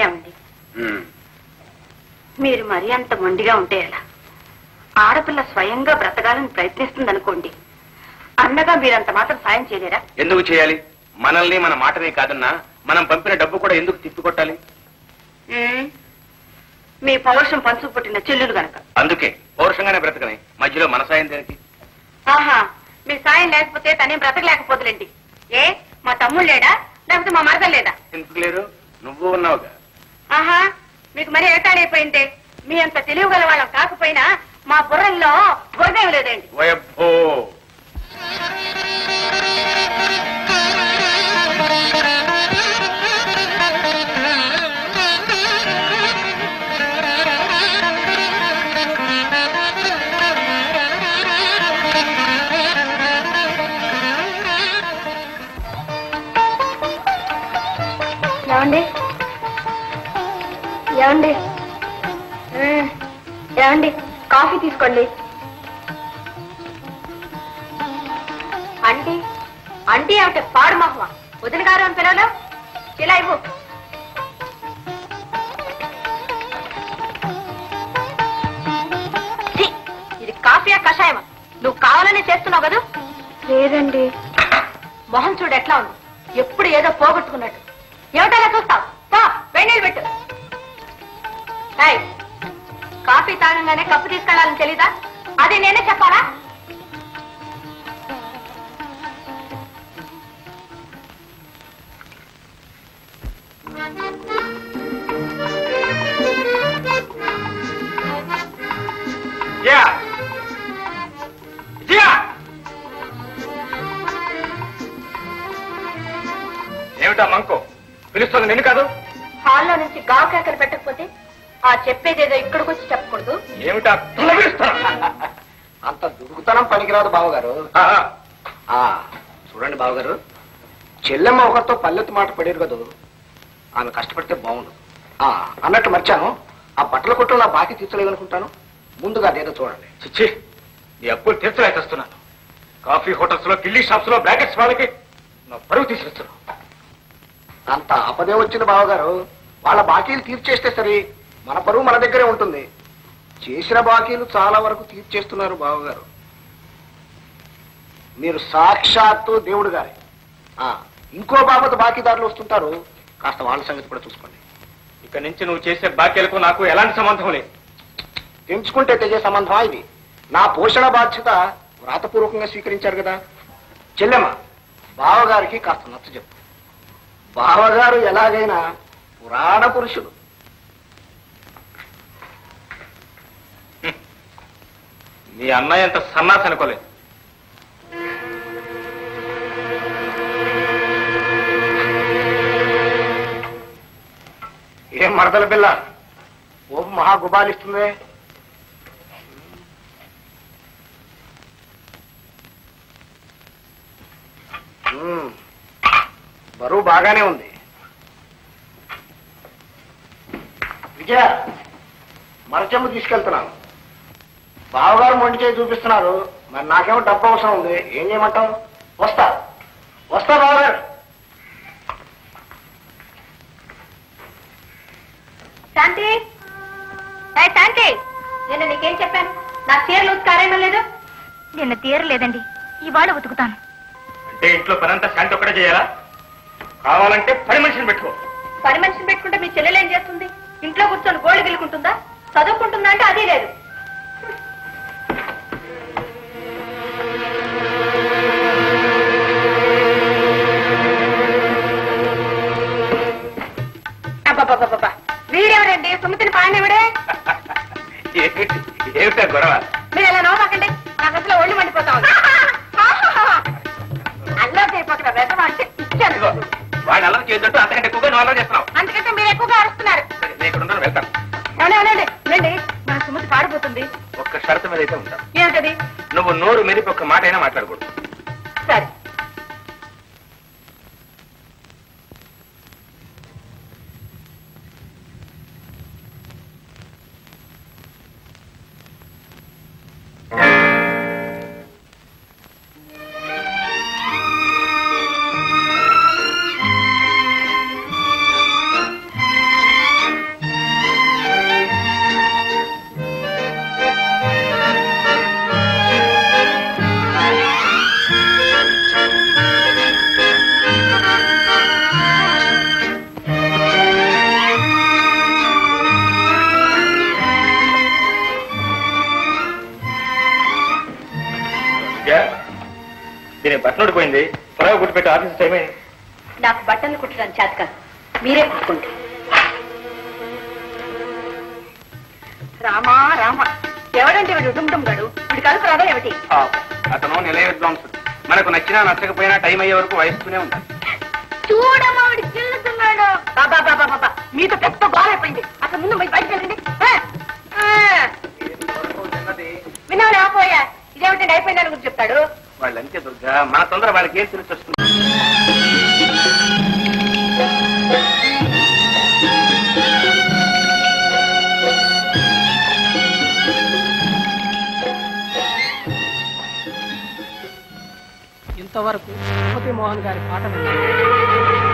ఏమండి మీరు మరీ అంత మొండిగా ఉంటే ఎలా? ఆడపిల్ల స్వయంగా బ్రతకాలని ప్రయత్నిస్తుందనుకోండి, అన్నగా మీరంత మాత్రం సాయం చేయలేరా? ఎందుకు చేయాలి? మనల్ని మన మాటనే కాదన్నా మనం పంపిన డబ్బు కూడా ఎందుకు తిప్పికొట్టాలి? మీ పౌరుషం పంచుకు పుట్టిన చెల్లెలు గనక. అందుకే పౌరుషంగానే బ్రతకని, మధ్యలో మన సాయం దేనికి? ఆహా, మీ సాయం లేకపోతే తనే బ్రతకలేకపోతులేండి. ఏ మా తమ్ముడు లేడా, లేకపోతే మా మరదలు లేదా? ఎందుకు లేరు? నువ్వు ఉన్నావుగా. ఆహా, మీకు మరీ ఏటాడైపోయిందే. మీ అంత తెలివిగల వాళ్ళం కాకపోయినా మా బుర్రల్లో బుర్రేం లేదండి. ఓయబ్బో, ఏమండి ఏమండి ఏమండి, కాఫీ తీసుకోండి. ఆంటీ ఆంటీ ఏమిటి పాడు మహ్మ, వదిన గారు అని పిలవలో, ఇలా ఇవ్వు. ఇది కాఫీయా కషాయమా? నువ్వు కావాలని చేస్తున్నావు కదా? లేదండి. మొహం చూడు ఎట్లా ఉంది, ఎప్పుడు ఏదో పోగొట్టుకున్నట్టు. ఏమిటలా చూస్తావు? వెన్నీళ్ళు పెట్టు. కాఫీ తాగంగానే కప్పు తీసుకెళ్లాలని తెలీదా? అది నేనే చెప్పాలా? ఏమిటా మంకో పిలుస్తుంది? నిన్ను కాదు. హాల్లో నుంచి గావు కేకలు పెట్టకపోతే ఆ చెప్పేదేదో ఇక్కడికి వచ్చి చెప్పకూడదు? ఏమిటా అంత దుర్గుతనం పనికిరాదు బావగారు. చూడండి బావగారు, చెల్లెమ్మ ఒకరితో పల్లెత్తు మాట పడేరు కదా, ఆమె కష్టపడితే బాగుండు. అన్నట్టు మర్చాను, ఆ బట్టల కొట్లో నా బాకీ తీర్చలేదనుకుంటాను. ముందుగా అదేదో చూడండి. చిచ్చి, నీ అప్పులు తీర్చలేకొస్తున్నాను. కాఫీ హోటల్స్ లో, కిల్లీ షాప్స్ లో, బ్రాకెట్స్ వాళ్ళకి నా పరువు తీసుకొస్తున్నాను. అంత ఆపదే వచ్చింది బావగారు. వాళ్ళ బాకీలు తీర్చేస్తే సరే, మన పరువు మన దగ్గరే ఉంటుంది. చేసిన బాకీలు చాలా వరకు తీర్చేస్తున్నారు బావగారు. మీరు సాక్షాత్తు దేవుడు గారే. ఇంకో బాబత్ బాకీదారులు వస్తుంటారు, కాస్త వాళ్ళ సంగతి కూడా చూసుకోండి. ఇక నుంచి నువ్వు చేసే బాకీలకు నాకు ఎలాంటి సంబంధం లేదు. తెంచుకుంటే తెగే సంబంధమా ఇది? నా పోషణ బాధ్యత వ్రాతపూర్వకంగా స్వీకరించారు కదా. చెల్లెమ్మ, బావగారికి కాస్త నచ్చ చెప్పు. బావగారు ఎలాగైనా పురాణ పురుషుడు. మీ అన్నయ్య అంత సన్నాసి అనుకోలేదు. ఏం మరదల పిల్ల, ఓ మహా గుబాలిస్తుంది. బరువు బాగానే ఉంది. విజయ, మరచెంబు తీసుకెళ్తున్నాను. బావగారు మొండి చేయి చూపిస్తున్నారు, మరి నాకేమో డబ్బు అవసరం ఉంది. ఏం చేయమంటావు? వస్తా వస్తా బావగారు. శాంతి, శాంతి, నిన్న నీకేం చెప్పాను? నా చీరలు ఉతుకారేమో లేదు. నిన్న తీరలేదండి, ఇవాళ ఉతుకుతాను. అంటే ఇంట్లో పనంతా శాంతి ఒక్కడే చేయాలా? కావాలంటే పని మనిషిని పెట్టుకో. పని మనిషిని పెట్టుకుంటే మీ చెల్లెలు ఏం చేస్తుంది? ఇంట్లో కూర్చొని గోళ్ళు గిలుకుంటుందా? చదువుకుంటుందా అంటే అది లేదు. అబ్బాబ్బాబ్బా, వీడెవడండి? సుమితిని పాడినవిడే. ఏమిటా గొడవ? మీరు ఎలా నవ్వకండి, నాకు అసలు ఒళ్ళు మండిపోతా ఉంది. అల్లరి అయిపోతున్నా వెదవ అంటే ఇచ్చాను. వాడు అల్లరి చేయొద్దు, అంతకంటే ఎక్కువగా నువ్వు అల్లరి చేస్తున్నావు. అందుకంటే మీరు ఎక్కువగా అరుస్తున్నారు. ఇక్కడ వెళ్తాను. రండి, మన సుమతి పాడిపోతుంది. ఒక్క షరతు మీద అయితే ఉంటాను. ఏమిటది? నువ్వు నోరు మెదిపి ఒక్క మాట అయినా మాట్లాడకూడదు. సరే. బట్టలు ఊడిపోయింది త్వరగా గుర్తుపెట్టి ఆఫీస్ టైం అయింది. నాకు బట్టలు కుట్టడం చేత కాదు, మీరే కుట్టుకోండి. రామా రామా, ఎవడంటే వీడు డుమ్ గడు, వీడి కలుపు రాదా ఏమిటి? అతను నిలయ విద్వాంసుడు. మనకు నచ్చినా నచ్చకపోయినా టైం అయ్యే వరకు వహిస్తూనే ఉంటాడు. చూడమ్మా వీడు చిల్లుతున్నాడు. బాబా బాబా బాబా, మీతో పెద్ద గోల అయిపోయింది. అసలు ముందు పోయి బయటకు వెళ్ళండి. విన్నావు ఆపోయా, ఇదేమిటండి అయిపోయిందని గురించి చెప్తాడు. వాళ్ళంతే దుర్గా, మన తొందర వాళ్ళకి ఏం తెలిసి వస్తుంది. ఇంతవరకు భూపతి మోహన్ గారి పాట విన్నాను.